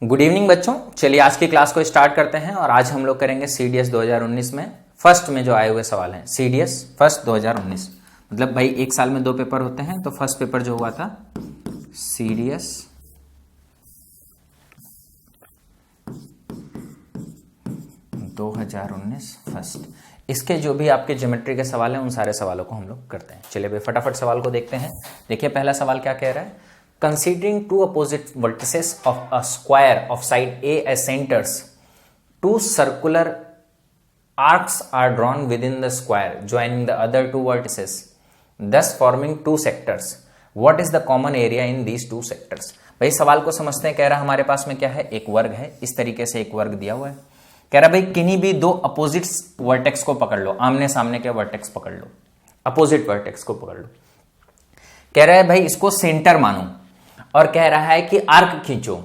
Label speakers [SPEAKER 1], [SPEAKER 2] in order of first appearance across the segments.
[SPEAKER 1] Good evening बच्चों, चलिए आज की क्लास को स्टार्ट करते हैं। और आज हम लोग करेंगे सीडीएस 2019 में फर्स्ट में जो आए हुए सवाल हैं। सीडीएस फर्स्ट 2019 मतलब भाई एक साल में 2 पेपर होते हैं, तो फर्स्ट पेपर जो हुआ था सीडीएस 2019 फर्स्ट, इसके जो भी आपके ज्योमेट्री के सवाल हैं उन सारे सवालों को हम लोग करते हैं। चलिए भाई फटाफट सवाल को देखते हैं। देखिए पहला सवाल क्या कह रहा है। Considering two opposite vertices of a square of side A as centers, two circular arcs are drawn within the square, joining the other two vertices, thus forming two sectors. What is the common area in these two sectors? भाई सवाल को समझते हैं। कह रहा हमारे पास में क्या है, एक वर्ग है। इस तरीके से एक वर्ग दिया हुआ है। कह रहा भाई किन्हीं भी दो अपोजिट वर्टेक्स को पकड़ लो, आमने सामने के वर्टेक्स पकड़ लो, अपोजिट वर्टेक्स को पकड़ लो। कह रहा है भाई इसको सेंटर मानो और कह रहा है कि आर्क खींचो।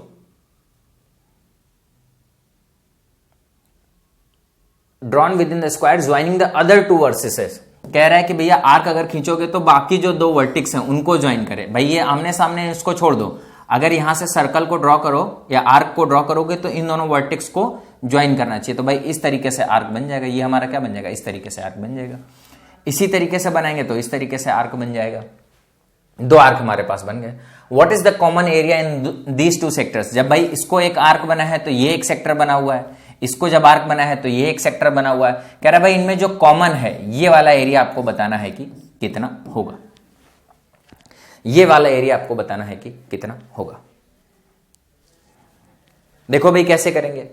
[SPEAKER 1] Drawn with in the square joining the other two vertices. कह रहा है कि भैया आर्क अगर खींचोगे तो बाकी जो दो वर्टिक्स हैं उनको ज्वाइन करे। भाई ये आमने सामने इसको छोड़ दो, अगर यहां से सर्कल को ड्रॉ करो या आर्क को ड्रॉ करोगे तो इन दोनों वर्टिक्स को ज्वाइन करना चाहिए। तो भाई इस तरीके से आर्क बन जाएगा। ये हमारा क्या बन जाएगा, इस तरीके से आर्क बन जाएगा। इसी तरीके से बनाएंगे तो इस तरीके से आर्क बन जाएगा। दो आर्क हमारे पास बन गए। What is the common area in these two sectors. जब भाई इसको एक आर्क बना है तो ये एक सेक्टर बना हुआ है, इसको जब आर्क बना है तो ये एक सेक्टर बना हुआ है। कह रहा भाई इनमें जो कॉमन है ये वाला एरिया आपको बताना है कि कितना होगा। ये वाला एरिया आपको बताना है कि कितना होगा। देखो भाई कैसे करेंगे।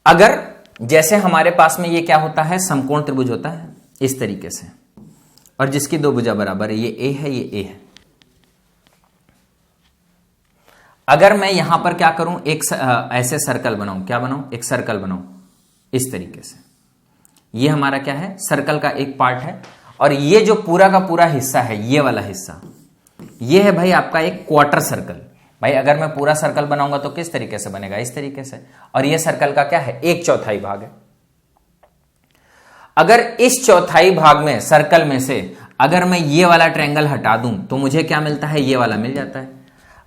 [SPEAKER 1] अगर जैसे हमारे पास में ये क्या होता है, समकोण त्रिभुज होता है इस तरीके से, और जिसकी दो भुजा बराबर है, ये ए है ये ए है। अगर मैं यहां पर क्या करूं, एक ऐसे सर्कल बनाऊं, क्या बनाऊं, एक सर्कल बनाऊं इस तरीके से। ये हमारा क्या है, सर्कल का एक पार्ट है। और ये जो पूरा का पूरा हिस्सा है, ये वाला हिस्सा, ये है भाई आपका एक क्वार्टर सर्कल। भाई अगर मैं पूरा सर्कल बनाऊंगा तो किस तरीके से बनेगा, इस तरीके से। और ये सर्कल का क्या है, 1/4 भाग है। अगर इस चौथाई भाग में सर्कल में से अगर मैं ये वाला ट्रायंगल हटा दूं तो मुझे क्या मिलता है, ये वाला मिल जाता है।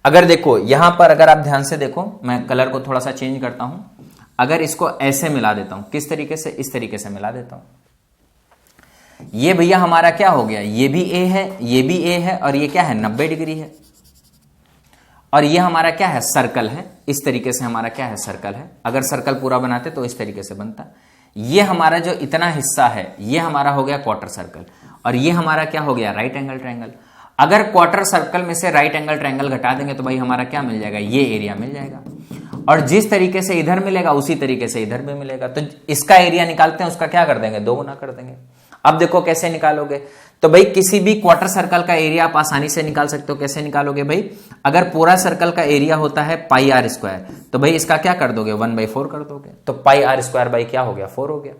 [SPEAKER 1] अगर देखो यहां पर, अगर आप ध्यान से देखो, मैं कलर को थोड़ा सा चेंज करता हूं। अगर इसको ऐसे मिला देता हूं, किस तरीके से, इस तरीके से मिला देता हूं, ये भैया हमारा क्या हो गया, ये भी ए है, ये भी ए है, और ये क्या है, 90 डिग्री है। और ये हमारा क्या है, सर्कल है। इस तरीके से हमारा क्या है, सर्कल है। अगर सर्कल पूरा बनाते तो इस तरीके से बनता। ये हमारा जो इतना हिस्सा है ये हमारा हो गया क्वार्टर सर्कल, और ये हमारा क्या हो गया, राइट एंगल ट्रायंगल। अगर क्वार्टर सर्कल में से राइट एंगल ट्रायंगल घटा देंगे तो भाई हमारा क्या मिल जाएगा, ये एरिया मिल जाएगा। और जिस तरीके से इधर मिलेगा उसी तरीके से इधर भी मिलेगा। तो इसका एरिया निकालते हैं, उसका क्या कर देंगे, 2 गुना कर देंगे। अब देखो कैसे निकालोगे। तो भाई किसी भी क्वार्टर सर्कल का एरिया आप आसानी से निकाल सकते हो। कैसे निकालोगे भाई, अगर पूरा सर्कल का एरिया होता है पाई आर स्क्वायर, तो भाई इसका क्या कर दोगे, 1/4 कर दोगे। तो पाई आर स्क्वायर बाई क्या हो गया, 4 हो गया।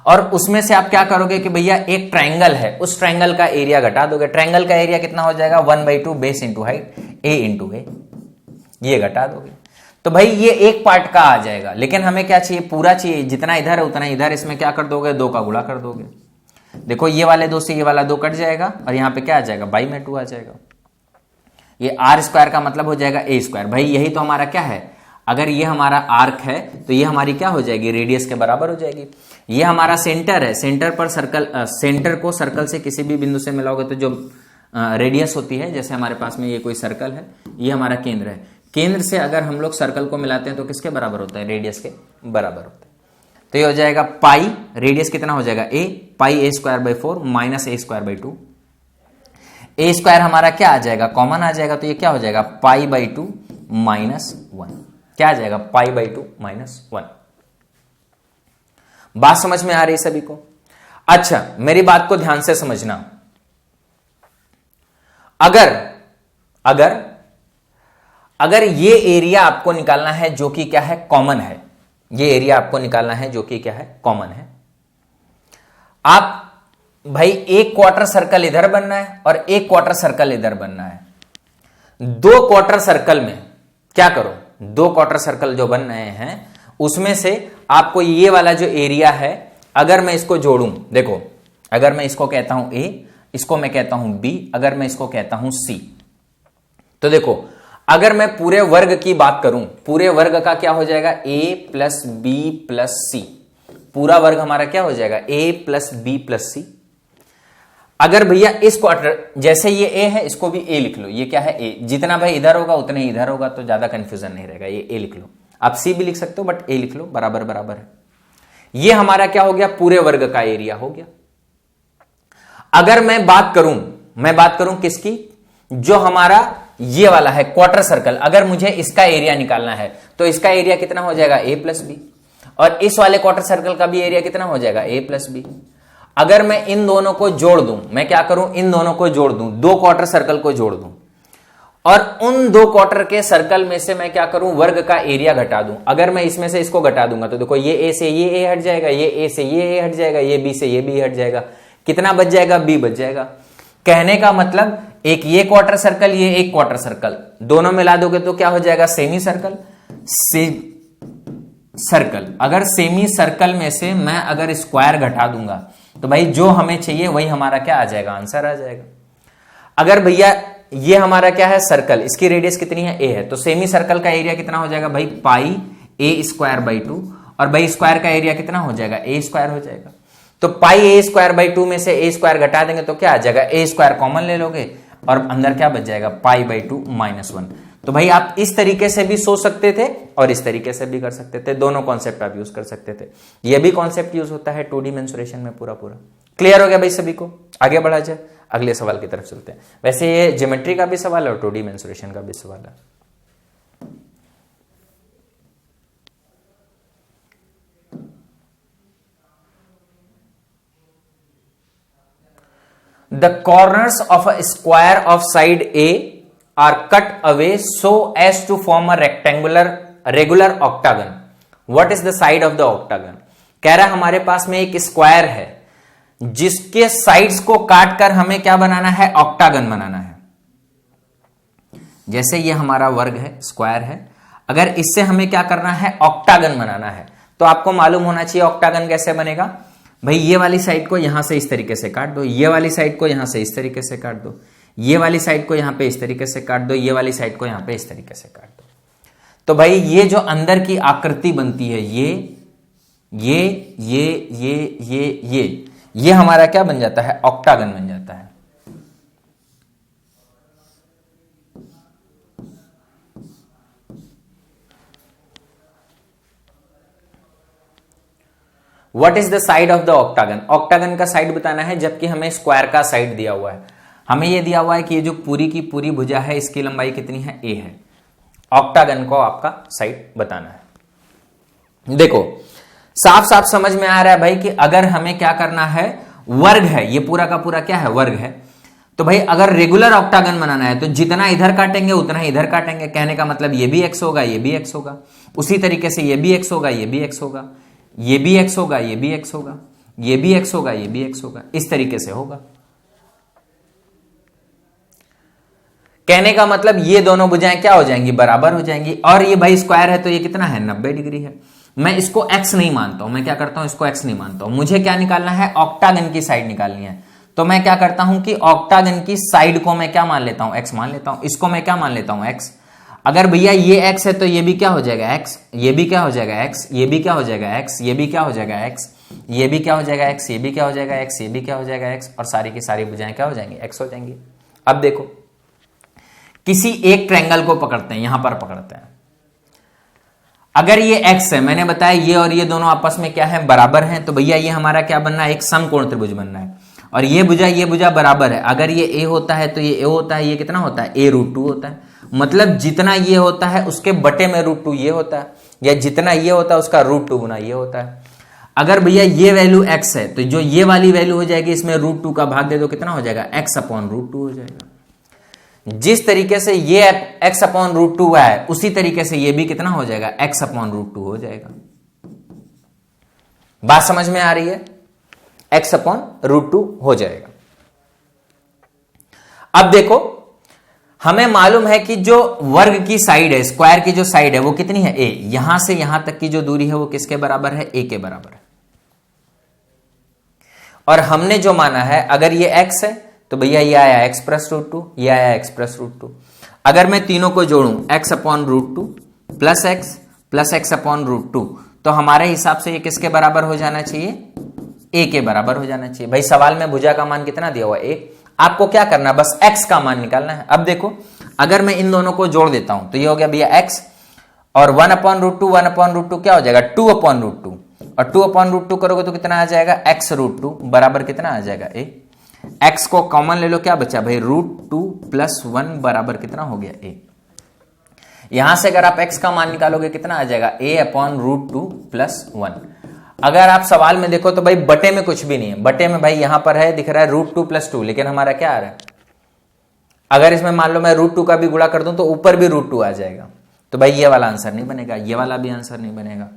[SPEAKER 1] और उसमें से आप क्या करोगे कि भैया एक ट्रायंगल है, उस ट्रायंगल का एरिया घटा दोगे। ट्रायंगल का एरिया कितना हो जाएगा, 1/2 बेस इंटू हाइट, ए इंटू ए, ये घटा दोगे। तो भाई ये एक पार्ट का आ जाएगा। लेकिन हमें क्या चाहिए, पूरा चाहिए। जितना इधर है उतना इधर। इसमें क्या कर दोगे, 2 का गुणा कर दोगे। देखो ये वाले 2 से ये वाला 2 कट जाएगा, और यहां पे क्या आ जाएगा, बाई में 2 आ जाएगा। ये आर स्क्वायर का मतलब हो जाएगा ए स्क्वायर। भाई यही तो हमारा क्या है, अगर ये हमारा आर्क है तो ये हमारी क्या हो जाएगी, रेडियस के बराबर हो जाएगी। ये हमारा सेंटर है, सेंटर पर सर्कल, सेंटर को सर्कल से किसी भी बिंदु से मिलाओगे तो जो रेडियस होती है, जैसे हमारे पास में ये कोई सर्कल है, ये हमारा केंद्र है। केंद्र से अगर हम लोग सर्कल को मिलाते हैं तो किसके बराबर होता है, रेडियस के बराबर होता है। तो ये हो जाएगा पाई, रेडियस कितना हो जाएगा, A, pi A square by 4 minus A square by 2। A square हमारा क्या आ जाएगा, कॉमन आ जाएगा। तो ये क्या हो जाएगा, पाई बाई 2 माइनस 1। क्या आ जाएगा, पाई बाई 2 माइनस 1। बात समझ में आ रही सभी को। अच्छा मेरी बात को ध्यान से समझना। अगर ये एरिया आपको निकालना है जो कि क्या है, कॉमन है। ये एरिया आपको निकालना है जो कि क्या है, कॉमन है। आप भाई एक क्वार्टर सर्कल इधर बनना है और एक क्वार्टर सर्कल इधर बनना है। 2 क्वार्टर सर्कल में क्या करो, 2 क्वार्टर सर्कल जो बन रहे हैं उसमें से आपको ये वाला जो एरिया है, अगर मैं इसको जोड़ूं, देखो अगर मैं इसको कहता हूं ए, इसको मैं कहता हूं बी, अगर मैं इसको कहता हूं सी, तो देखो अगर मैं पूरे वर्ग की बात करूं, पूरे वर्ग का क्या हो जाएगा, ए प्लस बी प्लस सी, पूरा वर्ग हमारा क्या हो जाएगा, ए प्लस बी प्लस सी। अगर भैया इस क्वार्टर, जैसे ये ए है इसको भी ए लिख लो, ये क्या है ए, जितना भाई इधर होगा उतने ही इधर होगा, तो ज्यादा कंफ्यूजन नहीं रहेगा, ये ए लिख लो, आप सी भी लिख सकते हो बट ए लिख लो, बराबर बराबर है। ये हमारा क्या हो गया, पूरे वर्ग का एरिया हो गया। अगर मैं बात करूं किसकी, जो हमारा ये वाला है क्वार्टर सर्कल, अगर मुझे इसका एरिया निकालना है तो इसका एरिया कितना हो जाएगा, ए प्लस बी, और इस वाले क्वार्टर सर्कल का भी एरिया कितना हो जाएगा, ए प्लस बी। अगर मैं इन दोनों को जोड़ दूं, मैं क्या करूं, इन दोनों को जोड़ दूं, दो क्वार्टर सर्कल को जोड़ दूं, और उन दो क्वार्टर के सर्कल में से मैं क्या करूं, वर्ग का एरिया घटा दूं। अगर मैं इसमें से इसको घटा दूंगा तो देखो ये ए से ये ए हट जाएगा, ये ए से ये ए हट जाएगा, ये बी से ये बी हट जाएगा, कितना बच जाएगा, बी बच जाएगा। कहने का मतलब एक ये क्वार्टर सर्कल, ये एक क्वार्टर सर्कल, दोनों मिला दोगे तो क्या हो जाएगा, सेमी सर्कल। सर्कल, अगर सेमी सर्कल में से मैं अगर स्क्वायर घटा दूंगा तो भाई जो हमें चाहिए वही हमारा क्या आ जाएगा, आंसर आ जाएगा। अगर भैया ये हमारा क्या है, सर्कल, इसकी रेडियस कितनी है, ए है, तो सेमी सर्कल का एरिया कितना हो जाएगा भाई, पाई ए स्क्वायर बाई 2, और भाई स्क्वायर का एरिया कितना हो जाएगा, ए स्क्वायर हो जाएगा। तो पाई ए स्क्वायर बाई 2 में से ए स्क्वायर घटा देंगे तो क्या आ जाएगा, ए स्क्वायर कॉमन ले लोगे और अंदर क्या बच जाएगा, पाई बाई 2 माइनस 1। तो भाई आप इस तरीके से भी सोच सकते थे और इस तरीके से भी कर सकते थे, दोनों कॉन्सेप्ट आप यूज कर सकते थे। ये भी कॉन्सेप्ट यूज होता है 2D मेंसुरेशन में पूरा पूरा। क्लियर हो गया भाई सभी को, आगे बढ़ा जाए, अगले सवाल की तरफ चलते हैं। वैसे ये ज्योमेट्री का भी सवाल है और 2D मेंसुरेशन का भी सवाल है। The corners of a square of side A are cut away so as to form a regular octagon. What is the side of the octagon? कह रहा हमारे पास में एक स्क्वायर है जिसके साइड्स को काट कर हमें क्या बनाना है, ऑक्टागन बनाना है। जैसे ये हमारा वर्ग है, स्क्वायर है, अगर इससे हमें क्या करना है, ऑक्टागन बनाना है, तो आपको मालूम होना चाहिए ऑक्टागन कैसे बनेगा। भाई ये वाली साइड को यहां से इस तरीके से काट दो, ये वाली साइड को यहां से इस तरीके से काट दो, ये वाली साइड को यहां पे इस तरीके से काट दो, ये वाली साइड को यहां पे इस तरीके से काट दो। तो भाई ये जो अंदर की आकृति बनती है, ये हमारा क्या बन जाता है, ऑक्टागन बन जाता है। What is the side of the octagon? Octagon का साइड बताना है, जबकि हमें स्क्वायर का साइड दिया हुआ है। हमें यह दिया हुआ है कि ये जो पूरी की पूरी भुजा है इसकी लंबाई कितनी है, ए है। ऑक्टागन को आपका साइड बताना है। देखो साफ साफ समझ में आ रहा है भाई कि अगर हमें क्या करना है, वर्ग है, ये पूरा का पूरा क्या है, वर्ग है, तो भाई अगर रेगुलर ऑक्टागन बनाना है तो जितना इधर काटेंगे उतना ही इधर काटेंगे। कहने का मतलब ये भी एक्स होगा, ये भी एक्स होगा, उसी तरीके से ये भी एक्स होगा, ये भी एक्स होगा, ये भी एक्स होगा, ये भी एक्स होगा, ये भी एक्स होगा, ये भी एक्स होगा, इस तरीके से होगा। कहने का मतलब ये दोनों भुजाएं क्या हो जाएंगी, बराबर हो जाएंगी। और ये भाई स्क्वायर है तो ये कितना है, 90 डिग्री है। मैं इसको एक्स नहीं मानता हूं, मैं क्या करता हूं, इसको एक्स नहीं मानता हूं। मुझे क्या निकालना है, ऑक्टागन की साइड निकालनी है। तो मैं क्या करता हूं कि ऑक्टागन की साइड को मैं क्या मान लेता हूं, एक्स मान लेता हूं। इसको मैं क्या मान लेता हूं, एक्स। अगर भैया ये एक्स है तो ये भी क्या हो जाएगा, एक्स, ये भी क्या हो जाएगा, एक्स, ये भी क्या हो जाएगा, एक्स, ये भी क्या हो जाएगा, एक्स, ये भी क्या हो जाएगा, एक्स, ये भी क्या हो जाएगा, एक्स, ये भी क्या हो जाएगा, एक्स, और सारी की सारी भुजाएं क्या हो जाएंगी, एक्स हो जाएंगी। अब देखो किसी एक ट्रायंगल को पकड़ते हैं, यहां पर पकड़ते हैं। अगर ये एक्स है, मैंने बताया ये और ये दोनों आपस में क्या है, बराबर हैं, तो भैया ये हमारा क्या बनना है, एक समकोण त्रिभुज बनना है। और ये भुजा बराबर है। अगर ये ए होता है तो ये ए होता है, ये कितना होता है, a√2 होता है। मतलब जितना ये होता है उसके बटे में √2 ये होता है, या जितना ये होता है उसका √2 गुना ये होता है। अगर भैया ये वैल्यू x है तो जो ये वाली वैल्यू हो जाएगी इसमें √2 का भाग दे दो, कितना हो जाएगा, x/√2 हो जाएगा। जिस तरीके से ये x/√2 है उसी तरीके से ये भी कितना हो जाएगा, x/√2 हो जाएगा। बात समझ में आ रही है, x/√2 हो जाएगा। अब देखो हमें मालूम है कि जो वर्ग की साइड है, स्क्वायर की जो साइड है वो कितनी है, a। यहां से यहां तक की जो दूरी है वो किसके बराबर है, a के बराबर है। और हमने जो माना है अगर ये x है तो भैया ये आया x प्लस रूट टू, ये आया x प्लस रूट टू। अगर मैं तीनों को जोड़ूं x upon root two plus x upon root two, तो हमारे हिसाब से ये किसके बराबर हो जाना चाहिए? a के बराबर हो जाना चाहिए। भाई सवाल में भुजा का मान कितना दिया हुआ है? a। आपको क्या करना है? बस x का मान निकालना है। अब देखो अगर मैं इन दोनों को जोड़ देता हूं तो ये हो गया भैया x, और 1 अपॉन रूट टू क्या हो जाएगा? 2 अपॉन रूट टू, और 2 अपॉन रूट टू करोगे तो कितना आ जाएगा? x रूट टू बराबर कितना आ जाएगा? a। x को कॉमन ले लो, क्या बचा भाई? रूट टू प्लस 1 बराबर कितना हो गया? a। यहां से अगर आप x का मान निकालोगे कितना आ जाएगा? a upon root two plus 1। अगर आप सवाल में देखो तो भाई बटे में कुछ भी नहीं है, बटे में भाई यहां पर है दिख रहा है रूट टू प्लस 2, लेकिन हमारा क्या आ रहा है? अगर इसमें मान लो मैं रूट टू का भी गुणा कर दूं तो ऊपर भी रूट टू आ जाएगा, तो भाई ये वाला आंसर नहीं बनेगा, ये वाला भी आंसर नहीं बनेगा।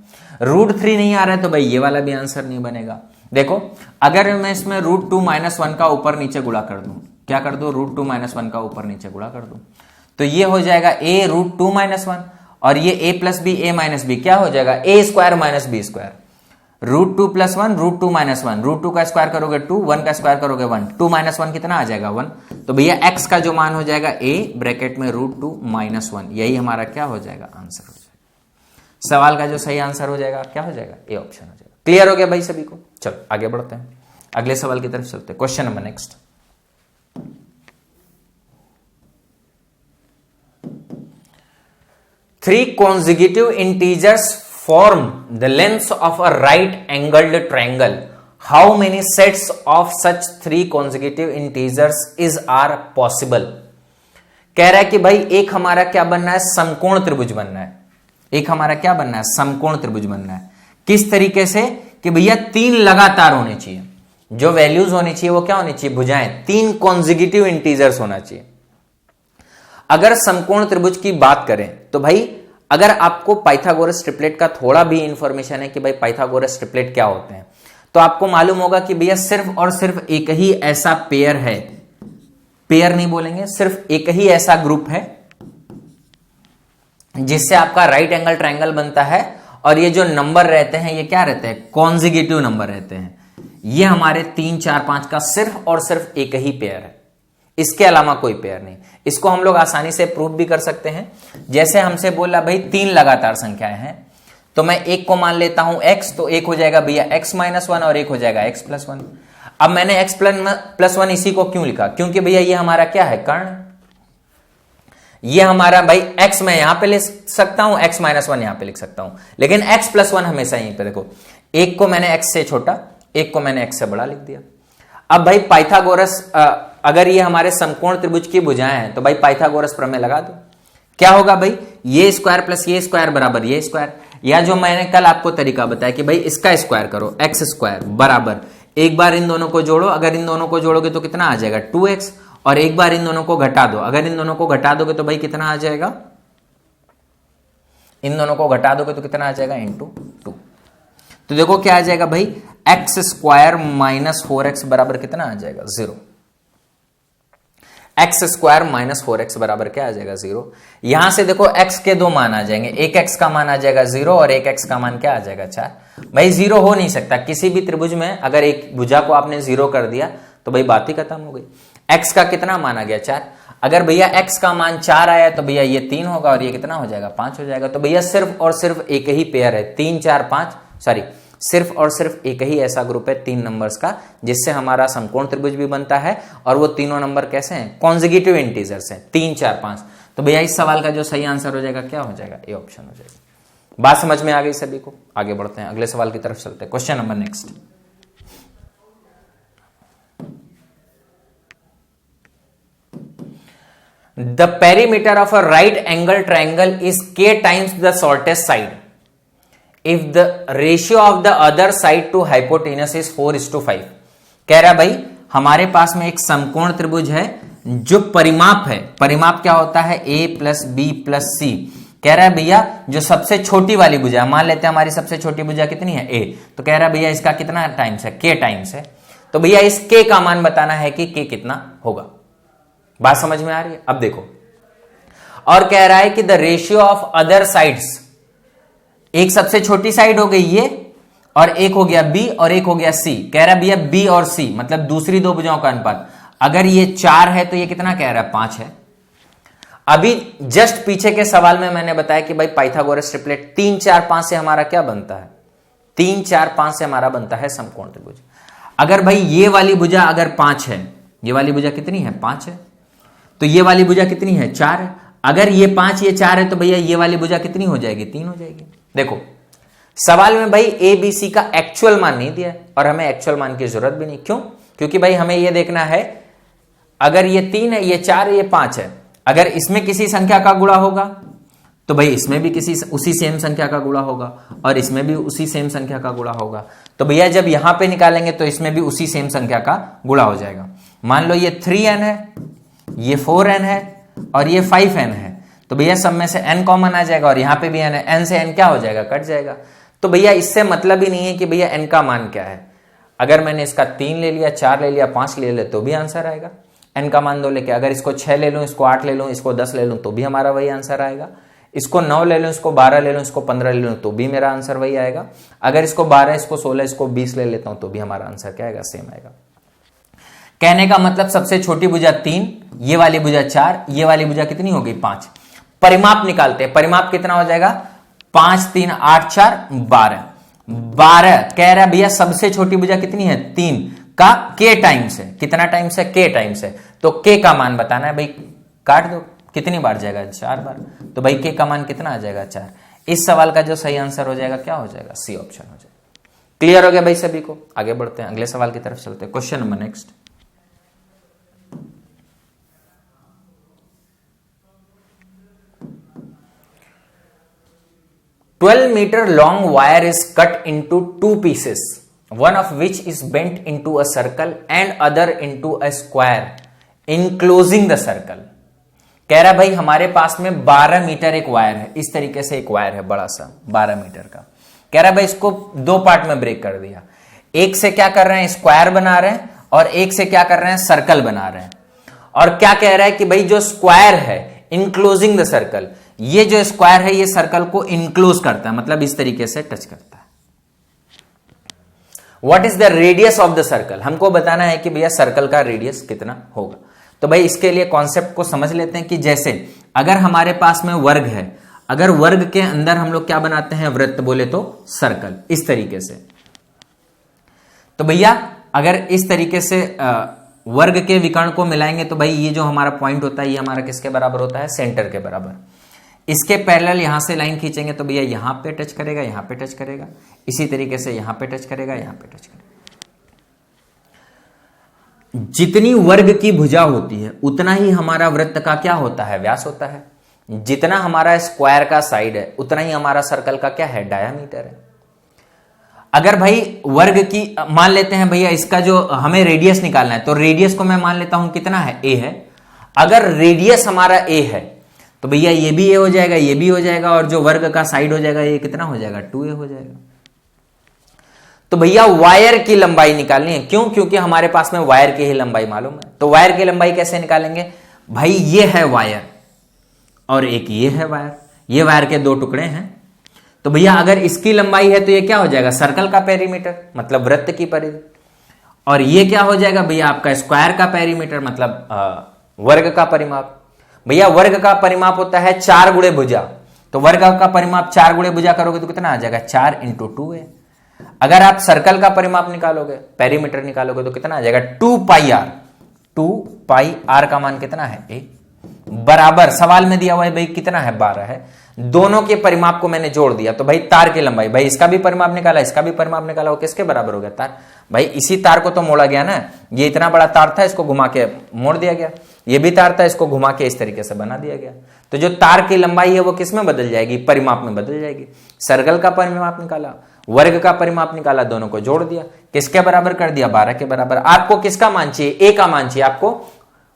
[SPEAKER 1] रूट 3 नहीं आ रहा है तो भाई ये वाला भी आंसर नहीं बनेगा। देखो अगर मैं इसमें रूट टू माइनस 1 का ऊपर नीचे गुणा कर दूं, क्या कर दूं? रूट टू माइनस 1 का ऊपर नीचे गुणा कर दूं, तो ये हो जाएगा a रूट टू माइनस 1, और ये a plus B a minus B क्या हो जाएगा? a square minus B square. Root two plus 1 root two minus 1, root two का स्क्वायर करोगे 2, 1 का स्क्वायर करोगे 1, 2 माइनस 1 कितना आ जाएगा? 1। तो भैया x का जो मान हो जाएगा a ब्रैकेट में रूट टू माइनस 1, यही हमारा क्या हो जाएगा? आंसर हो जाएगा। सवाल का जो सही आंसर हो जाएगा क्या हो जाएगा? ए ऑप्शन हो जाएगा। क्लियर हो गया भाई सभी को? चलो आगे बढ़ते हैं, अगले सवाल की तरफ चलते हैं। Question number next. Three consecutive integers form the length of a right angled triangle. How many sets of such three consecutive integers are possible? कह रहा है कि भाई एक हमारा क्या बनना है? समकोण त्रिभुज बनना है। एक हमारा क्या बनना है? समकोण त्रिभुज बनना है। किस तरीके से? कि भैया 3 लगातार होने चाहिए, जो वैल्यूज होनी चाहिए वो क्या होनी चाहिए? भुजाएं 3 कॉन्जिक्यूटिव इंटीजर्स होना चाहिए। अगर समकोण त्रिभुज की बात करें तो भाई अगर आपको पाइथागोरस ट्रिपलेट का थोड़ा भी इंफॉर्मेशन है कि भाई पाइथागोरस ट्रिपलेट क्या होते हैं, तो आपको मालूम होगा कि भैया सिर्फ और सिर्फ एक ही ऐसा पेयर है, पेयर नहीं बोलेंगे, सिर्फ एक ही ऐसा ग्रुप है जिससे आपका राइट एंगल ट्रायंगल बनता है, और ये जो नंबर रहते हैं ये क्या रहते हैं? कॉन्जिक्यूटिव नंबर रहते हैं। ये हमारे 3 4 5 का सिर्फ और सिर्फ एक ही पेयर है, इसके अलावा कोई पेयर नहीं। इसको हम लोग आसानी से प्रूव भी कर सकते हैं। जैसे हमसे बोला भाई 3 लगातार संख्याएं हैं, तो मैं एक को मान लेता हूं x, तो एक हो जाएगा भैया x माइनस 1 और एक हो जाएगा x प्लस 1। अब मैंने x प्लस 1 इसी को क्यों लिखा? क्योंकि भैया ये हमारा क्या है? कर्ण। ये हमारा भाई x मैं यहां पे लिख सकता हूं, x माइनस 1 यहां पे लिख सकता हूं, लेकिन x प्लस 1 हमेशा यहीं पे। देखो एक को मैंने x से छोटा, एक को मैंने x से बड़ा लिख दिया। अब भाई पाइथागोरस, अगर ये हमारे समकोण त्रिभुज की भुजाएं हैं तो भाई पाइथागोरस प्रमेय लगा दो। क्या होगा भाई? ये स्क्वायर प्लस ये स्क्वायर बराबर ये स्क्वायर, या जो मैंने कल आपको तरीका बताया कि भाई इसका स्क्वायर करो, एक्स स्क्वायर बराबर एक बार इन दोनों को जोड़ो, अगर इन दोनों को जोड़ोगे तो कितना आ जाएगा? 2x, और एक बार इन दोनों को घटा दो, अगर इन दोनों को घटा दोगे तो भाई कितना आ जाएगा? इन दोनों को घटा दोगे तो कितना आ जाएगा? इंटू 2। तो देखो क्या आ जाएगा भाई? एक्स स्क्वायर माइनस 4x बराबर कितना आ जाएगा? 0। एक्स स्क्वायर माइनस 4x बराबर क्या आ जाएगा? 0। यहां से देखो x के 2 मान आ जाएंगे, एक x का मान आ जाएगा 0 और एक x का मान क्या आ जाएगा? 4। भाई 0 हो नहीं सकता किसी भी त्रिभुज में। अगर एक भुजा को आपने 0 कर दिया तो भाई बात ही खत्म हो गई। x का कितना मान आ गया? 4। अगर भैया x का मान 4 आया तो भैया ये 3 होगा और ये कितना हो जाएगा? 5 हो जाएगा। तो भैया सिर्फ और सिर्फ एक ही पेयर है, 3 4 5, सॉरी सिर्फ और सिर्फ एक ही ऐसा ग्रुप है 3 नंबर्स का, जिससे हमारा समकोण त्रिभुज भी बनता है। और वो तीनों नंबर कैसे हैं? कॉन्जिक्यूटिव इंटीजर्स हैं, 3 4 5। तो भैया इस सवाल का जो सही आंसर हो जाएगा क्या हो जाएगा? ए ऑप्शन हो जाएगा। बात समझ में आ गई सभी को? आगे बढ़ते हैं, अगले सवाल की तरफ चलते हैं। Question number next. The perimeter of a right angle triangle is k times the shortest side if the ratio of the other side to hypotenuse is 4:5। कह रहा भाई हमारे पास में एक समकोण त्रिभुज है जो परिमाप है, परिमाप क्या होता है? a प्लस बी प्लस सी। कह रहा है भैया जो सबसे छोटी वाली भुजा, मान लेते हैं हमारी सबसे छोटी भुजा कितनी है? a। तो कह रहा है भैया इसका कितना टाइम्स है? k टाइम्स है। तो भैया इस k का मान बताना है कि k कितना होगा। बात समझ में आ रही है? अब देखो, और कह रहा है कि the ratio of other sides, एक सबसे छोटी साइड हो गई ये, और एक हो गया बी और एक हो गया सी। कह रहा है भैया बी और सी मतलब दूसरी दो भुजाओं का अनुपात, अगर ये 4 है तो ये कितना कह रहा है 5 है। अभी जस्ट पीछे के सवाल में मैंने बताया कि भाई पाइथागोरस ट्रिपलेट 3 4 5 से हमारा क्या बनता है, 3 4 5 से हमारा बनता है समकोण त्रिभुज। अगर भाई ये वाली भुजा अगर 5 है, ये वाली भुजा कितनी है 5 है, तो ये वाली भुजा कितनी है 4 है। अगर ये 5 ये 4 है तो भैया ये वाली भुजा कितनी हो जाएगी 3 हो जाएगी। देखो सवाल में भाई ए बी सी का एक्चुअल मान नहीं दिया और हमें एक्चुअल मान की जरूरत भी नहीं। क्यों? क्योंकि भाई हमें यह देखना है अगर ये 3 है, ये 4 है, ये 5 है, अगर इसमें किसी संख्या का गुणा होगा तो भाई इसमें भी किसी उसी सेम संख्या का गुणा होगा और इसमें भी उसी सेम संख्या का गुणा होगा। तो भैया जब यहां पे निकालेंगे तो इसमें भी उसी सेम संख्या का गुणा हो जाएगा। मान लो ये 3n है, ये 4n है और ये 5n है, तो भैया सब में से n कॉमन आ जाएगा और यहां पे भी n है, n से n क्या हो जाएगा कट जाएगा। तो भैया इससे मतलब ही नहीं है कि भैया n का मान क्या है। अगर मैंने इसका 3 ले लिया, 4 ले लिया, 5 ले लिया तो भी आंसर आएगा। n का मान 2 लेके अगर इसको 6 ले लूं, इसको 8 ले लूं, इसको 10 ले लूं तो भी हमारा वही आंसर आएगा। इसको 9 ले लूं, इसको 12 ले लूं, इसको 15 ले लूं तो भी मेरा आंसर वही आएगा। अगर इसको 12, इसको 16, इसको 20 ले लेता हूं तो भी हमारा आंसर क्या आएगा सेम आएगा। कहने का मतलब सबसे छोटी भुजा 3, ये वाली भुजा 4, ये वाली भुजा कितनी हो गई 5। परिमाप निकालते हैं, परिमाप कितना हो जाएगा 5 3 8 4 12। 12 कह रहा है भैया सबसे छोटी भुजा कितनी है 3 का k टाइम से, कितना टाइम से k टाइम से, तो k का मान बताना है भाई। काट दो, कितनी बार जाएगा 4 बार, तो भाई k का मान कितना आ जाएगा 4। इस सवाल का जो सही आंसर हो जाएगा क्या हो जाएगा सी ऑप्शन हो जाएगा। क्लियर हो गया भाई सभी को? आगे बढ़ते हैं, अगले सवाल की तरफ चलते हैं। Question number next. "12 meter long wire is cut into 2 pieces, one of which is bent into a circle and other into a square, enclosing the circle." कह रहा भाई हमारे पास में 12 मीटर एक वायर है, इस तरीके से एक वायर है बड़ा सा 12 मीटर का। कह रहा भाई इसको 2 पार्ट में ब्रेक कर दिया, एक से क्या कर रहे हैं स्क्वायर बना रहे हैं और एक से क्या कर रहे हैं सर्कल बना रहे हैं। और क्या कह रहा है कि भाई जो स्क्वायर है इनक्लोजिंग द सर्कल, ये जो स्क्वायर है ये सर्कल को इनक्लोज करता है, मतलब इस तरीके से टच करता है। What is the radius of the circle, हमको बताना है कि भैया सर्कल का रेडियस कितना होगा। तो भाई इसके लिए कॉन्सेप्ट को समझ लेते हैं कि जैसे अगर हमारे पास में वर्ग है, अगर वर्ग के अंदर हम लोग क्या बनाते हैं वृत्त बोले तो सर्कल, इस तरीके से। तो भैया अगर इस तरीके से वर्ग के विकर्ण को मिलाएंगे तो भाई ये जो हमारा पॉइंट होता है ये हमारा किसके बराबर होता है सेंटर के बराबर। इसके पैरेलल यहां से लाइन खींचेंगे तो भैया यहां पे टच करेगा, यहां पे टच करेगा, इसी तरीके से यहां पे टच करेगा, यहां पे टच करेगा। जितनी वर्ग की भुजा होती है उतना ही हमारा वृत्त का क्या होता है व्यास होता है। जितना हमारा स्क्वायर का साइड है उतना ही हमारा सर्कल का क्या है डायामीटर है। अगर भाई वर्ग की मान लेते हैं भैया इसका जो हमें रेडियस निकालना है तो रेडियस को मैं मान लेता हूं कितना है a है। अगर रेडियस हमारा a है तो भैया ये भी a हो जाएगा, ये भी हो जाएगा और जो वर्ग का साइड हो जाएगा ये कितना हो जाएगा 2a हो जाएगा। तो भैया वायर की लंबाई निकालनी है, क्यों? क्योंकि हमारे पास में वायर की ही लंबाई मालूम है। तो वायर की लंबाई कैसे निकालेंगे भाई, ये है वायर और एक ये है वायर, ये वायर के 2 टुकड़े हैं। तो भैया अगर इसकी लंबाई है तो ये क्या हो जाएगा सर्कल का पेरीमीटर मतलब वृत्त की परिधि, और ये क्या हो जाएगा भैया आपका स्क्वायर का पेरीमीटर मतलब वर्ग का परिमाप। भैया वर्ग का परिमाप होता है 4 गुणे भुजा, तो वर्ग का परिमाप 4 गुणे भुजा करोगे तो कितना आ जाएगा 4 × 2 है। अगर आप सर्कल का परिमाप निकालोगे पेरीमीटर निकालोगे तो कितना आ जाएगा 2 पाई r। 2 पाई r का मान कितना है a बराबर, सवाल में दिया हुआ है भाई कितना है 12 है, दोनों के परिमाप को मैंने जोड़ दिया तो भाई तार की लंबाई, भाई इसका भी परिमाप निकाला इसका भी परिमाप निकाला, वो किसके बराबर हो गया तार। भाई इसी तार को तो मोड़ा गया ना, ये इतना बड़ा तार था इसको घुमा के मोड़ दिया गया, ये भी तार था इसको घुमा के इस तरीके से बना दिया गया। तो जो तार की लंबाई है वो किस में बदल जाएगी परिमाप में बदल जाएगी। सर्कल का परिमाप निकाला, वर्ग का परिमाप निकाला, दोनों को जोड़ दिया, किसके बराबर कर दिया 12 के बराबर। आपको किसका मान चाहिए a का मान चाहिए आपको,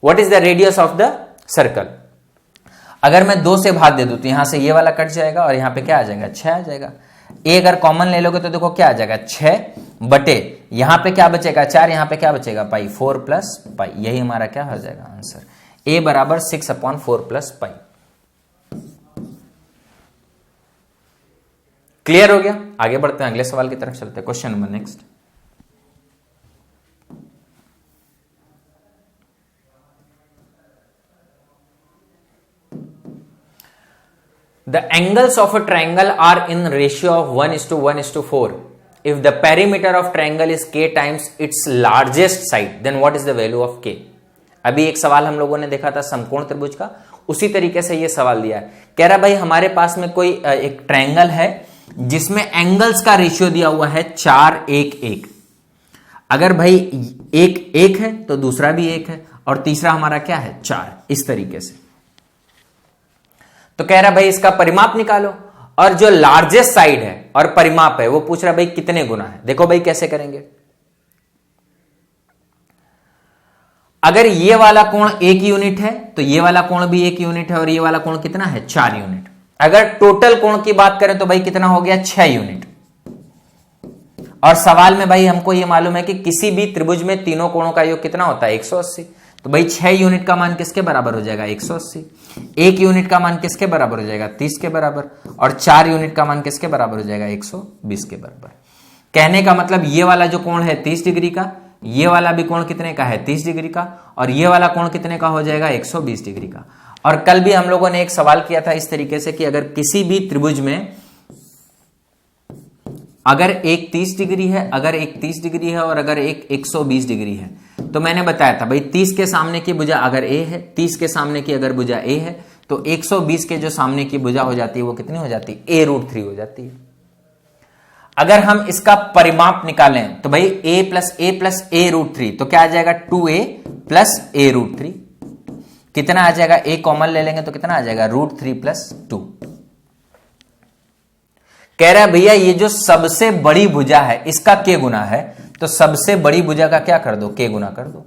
[SPEAKER 1] what is the radius of the circle. अगर मैं 2 से भाग दे दूं तो यहां से ये वाला कट जाएगा और यहां पे क्या आ जाएगा 6 आ जाएगा। a अगर कॉमन ले लोगे तो देखो क्या आ जाएगा 6 बटे यहां पे क्या बचेगा 4, यहां पे क्या बचेगा पाई 4 प्लस पाई, यही हमारा क्या हो जाएगा आंसर। a बराबर 6/4 प्लस पाई। क्लियर हो गया? आगे बढ़ते हैं, अगले सवाल की तरफ चलते हैं। Question number next. The angles of a triangle are in ratio of 1:1:4. If the perimeter of triangle is k times its largest side, then what is the value of k? अभी एक सवाल हम लोगों ने देखा था समकोण त्रिभुज का, उसी तरीके से ये सवाल दिया है। कह रहा भाई हमारे पास में कोई एक ट्रायंगल है जिसमें एंगल्स का रेशियो दिया हुआ है 4:1:1। अगर भाई एक 1 है तो दूसरा भी 1 है और तीसरा हमारा क्या है 4, इस तरीके से। तो कह रहा भाई इसका परिमाप निकालो, और जो लार्जेस्ट साइड है और परिमाप है वो पूछ रहा भाई कितने गुना है। देखो भाई कैसे करेंगे। अगर ये वाला कोण 1 यूनिट है तो ये वाला कोण भी 1 यूनिट है, और ये वाला कोण कितना है 4 यूनिट। अगर टोटल कोण की बात करें तो भाई कितना हो गया 6 यूनिट। और सवाल में भाई हमको ये मालूम है कि किसी भी त्रिभुज में तीनों कोणों का योग कितना होता है 180। तो भाई 6 यूनिट का मान किसके बराबर हो जाएगा 180। 1 यूनिट का मान किसके बराबर हो जाएगा 30 के बराबर, और 4 यूनिट का मान किसके बराबर हो जाएगा 120 के बराबर। कहने का मतलब ये वाला जो कोण है 30 डिग्री का, ये वाला भी कोण कितने का है 30 डिग्री का, और ये वाला कोण कितने का हो जाएगा 120 डिग्री का। और कल भी हम लोगों ने एक सवाल किया था इस तरीके से कि अगर किसी भी त्रिभुज में अगर एक 30 डिग्री है, अगर एक 30 डिग्री है और अगर एक 120 डिग्री है, तो मैंने बताया था भाई 30 के सामने की भुजा अगर a है, 30 के सामने की अगर भुजा a है, तो 120 के जो सामने की भुजा हो जाती है वो कितनी हो जाती है a√3 हो जाती है। अगर हम इसका परिमाप निकालें तो भाई a प्लस a√3, तो क्या आ जाएगा 2a प्लस a√3। कितना आ जाएगा, a कॉमन ले लेंगे तो कितना आ जाएगा √3 प्लस 2। कह रहा है भैया ये जो सबसे बड़ी भुजा है इसका k गुना है, तो सबसे बड़ी भुजा का क्या कर दो k गुना कर दो।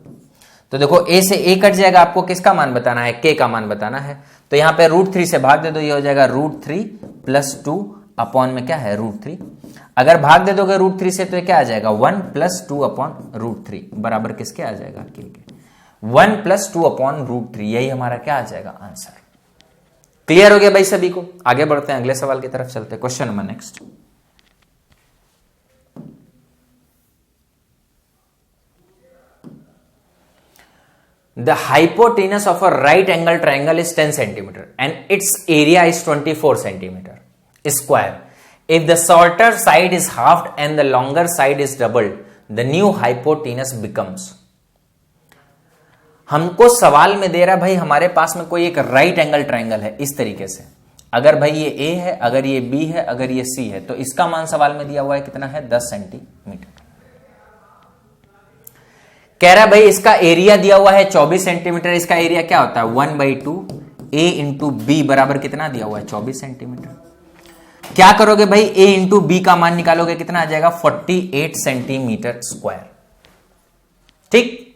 [SPEAKER 1] तो देखो a से a कट जाएगा, आपको किसका मान बताना है k का मान बताना है। तो यहां पे √3 से भाग दे दो, ये हो जाएगा √3 प्लस 2 अपॉन में क्या है √3। अगर भाग दे दोगे √3 से तो ये क्या आ जाएगा 1 प्लस 2 अपॉन √3 बराबर किसके आ जाएगा k के 1 प्लस 2 अपॉन √3। यही हमारा क्या आ जाएगा आंसर। क्लियर हो गया भाई सभी को? आगे बढ़ते हैं, अगले सवाल की तरफ चलते हैं। Question number next. The hypotenuse of a right angle triangle is 10 centimeter and its area is 24 centimeter square. If the shorter side is halved and the longer side is doubled, the new hypotenuse becomes। हमको सवाल में दे रहा भाई हमारे पास में कोई एक right angle triangle है इस तरीके से। अगर भाई ये A है, अगर ये B है, अगर ये C है, तो इसका मान सवाल में दिया हुआ है कितना है 10 सेंटीमीटर। कह रहा भाई इसका एरिया दिया हुआ है 24 सेंटीमीटर। इसका एरिया क्या होता है 1/2 A इंटू B बराबर कितना दिया हुआ है 24 सेंटीमीटर। क्या करोगे भाई A इंटू B का मान निकालोगे कितना आ जाएगा 48 सेंटीमीटर स्क्वायर। ठीक,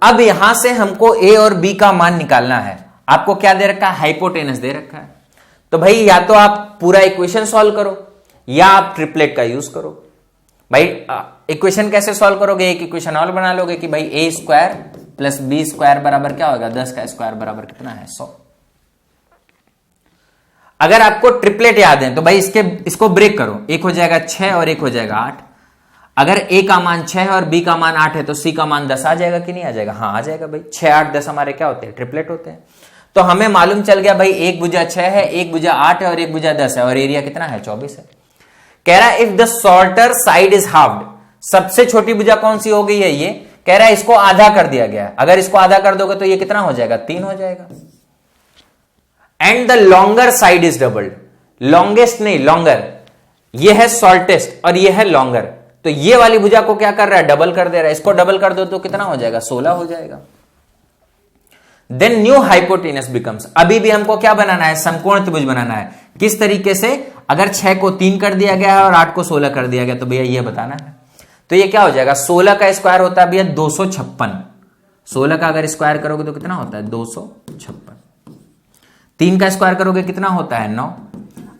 [SPEAKER 1] अब यहां से हमको A और B का मान निकालना है। आपको क्या दे रखा है हाइपोटेनस दे रखा है। तो भाई या तो आप पूरा इक्वेशन सॉल्व करो या आप ट्रिपलेट का यूज करो। भाई इक्वेशन कैसे सॉल्व करोगे, एक इक्वेशन और बना लोगे कि भाई a square plus b square बराबर क्या होगा 10 का स्क्वायर बराबर कितना है 100। अगर आपको ट्रिपलेट याद है तो भाई इसको ब्रेक करो, एक हो जाएगा 6 और एक हो जाएगा 8। अगर a का मान 6 है और b का मान 8 है तो c का मान 10 आ जाएगा कि नहीं आ जाएगा? हाँ आ जाएगा भाई। 6 8 10 हमारे क्या होते हैं ट्रिपलेट होते हैं। तो हमें मालूम चल गया भाई एक भुजा 6 है, एक भुजा 8 है और एक भुजा 10 है, और एरिया कितना है 24 है। कह रहा है if the shorter side is halved, सबसे छोटी भुजा कौन सी हो गई है ये, कह रहा है इसको आधा कर दिया गया। अगर इसको आधा कर दोगे तो ये कितना हो जाएगा 3 हो जाएगा। And the longer side is doubled, longest नहीं लॉन्गर, ये है शॉर्टेस्ट और ये है लॉन्गर, तो ये वाली भुजा को क्या कर रहा है डबल कर दे रहा है। इसको डबल कर दो तो कितना हो जाएगा 16 हो जाएगा। देन न्यू हाइपोटेनस बिकम्स, अभी भी हमको क्या बनाना है समकोण त्रिभुज बनाना है। किस तरीके से, अगर 6 को 3 कर दिया गया है और 8 को 16 कर दिया गया तो भैया ये बताना है। तो ये क्या हो जाएगा 16 का स्क्वायर होता है भैया 256। 16 का अगर स्क्वायर करोगे तो कितना होता है 256। 3 का स्क्वायर करोगे कितना होता है 9।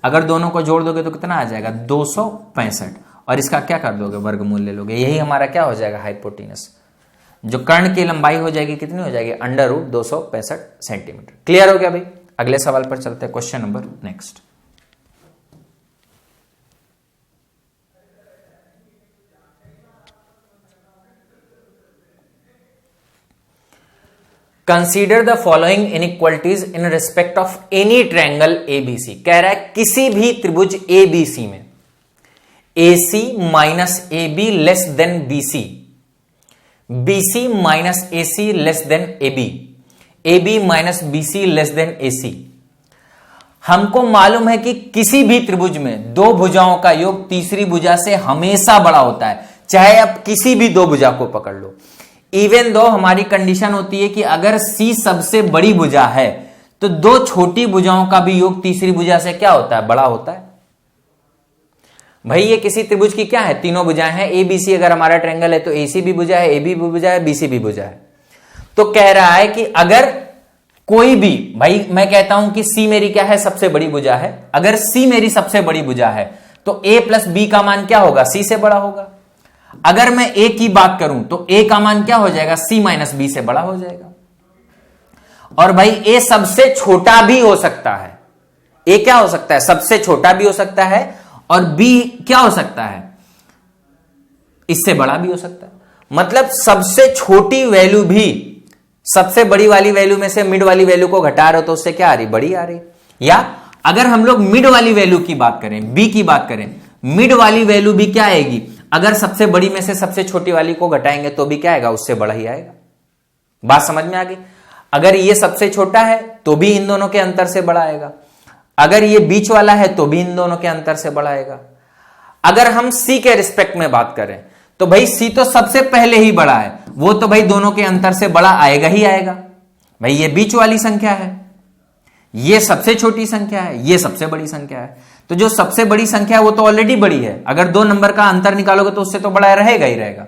[SPEAKER 1] अगर दोनों को जोड़ दोगे तो कितना आ जाएगा 265, और इसका क्या कर दोगे वर्गमूल ले लोगे। यही हमारा क्या हो जाएगा हाइपोटेनस। जो कर्ण की लंबाई हो जाएगी कितनी हो जाएगी √265 सेंटीमीटर। क्लियर हो गया भाई? अगले सवाल पर चलते हैं, question number next. Consider the following inequalities in respect of any triangle ABC. कह रहा है किसी भी त्रिभुज एबीसी में AC minus AB less than BC, BC minus AC less than AB, AB minus BC less than AC। हमको मालूम है कि किसी भी त्रिभुज में दो भुजाओं का योग तीसरी भुजा से हमेशा बड़ा होता है, चाहे आप किसी भी दो भुजा को पकड़ लो। इवन दो हमारी कंडीशन होती है कि अगर C सबसे बड़ी भुजा है तो दो छोटी भुजाओं का भी योग तीसरी भुजा से क्या होता है, बड़ा होता है। भाई ये किसी त्रिभुज की क्या है, तीनों भुजाएं हैं। ABC अगर हमारा ट्रायंगल है तो AC भी भुजा है, AB भी भुजा है, BC भी भुजा है। तो कह रहा है कि अगर कोई भी, भाई मैं कहता हूं कि C मेरी क्या है, सबसे बड़ी भुजा है। अगर C मेरी सबसे बड़ी भुजा है तो A प्लस B का मान क्या होगा, C से बड़ा होगा। अगर मैं A की बात करूं तो A का मान क्या हो जाएगा, C माइनस B से बड़ा हो जाएगा। और भाई A सबसे छोटा भी हो सकता है। A क्या हो सकता है, सबसे छोटा भी हो सकता है, और B क्या हो सकता है, इससे बड़ा भी हो सकता है। मतलब सबसे छोटी वैल्यू भी सबसे बड़ी वाली वैल्यू में से मिड वाली वैल्यू को घटा रहे हो तो उससे क्या आ रही, बड़ी आ रही। या अगर हम लोग मिड वाली वैल्यू की बात करें, B की बात करें, मिड वाली वैल्यू भी क्या आएगी, अगर सबसे बड़ी में से सबसे छोटी वाली को घटाएंगे तो भी क्या आएगा, उससे बड़ा ही आएगा। बात समझ में आ गई। अगर ये सबसे छोटा है तो भी इन दोनों के अंतर से बड़ा आएगा, अगर ये बीच वाला है तो भी इन दोनों के अंतर से बड़ा आएगा। अगर हम C के रिस्पेक्ट में बात करें तो भाई C तो सबसे पहले ही बड़ा है, वो तो भाई दोनों के अंतर से बड़ा आएगा ही आएगा। भाई ये बीच वाली संख्या है, ये सबसे छोटी संख्या है, ये सबसे बड़ी संख्या है। तो जो सबसे बड़ी संख्या है वो तो ऑलरेडी बड़ी है, अगर दो नंबर का अंतर निकालोगे तो उससे तो बड़ा रहेगा ही रहेगा।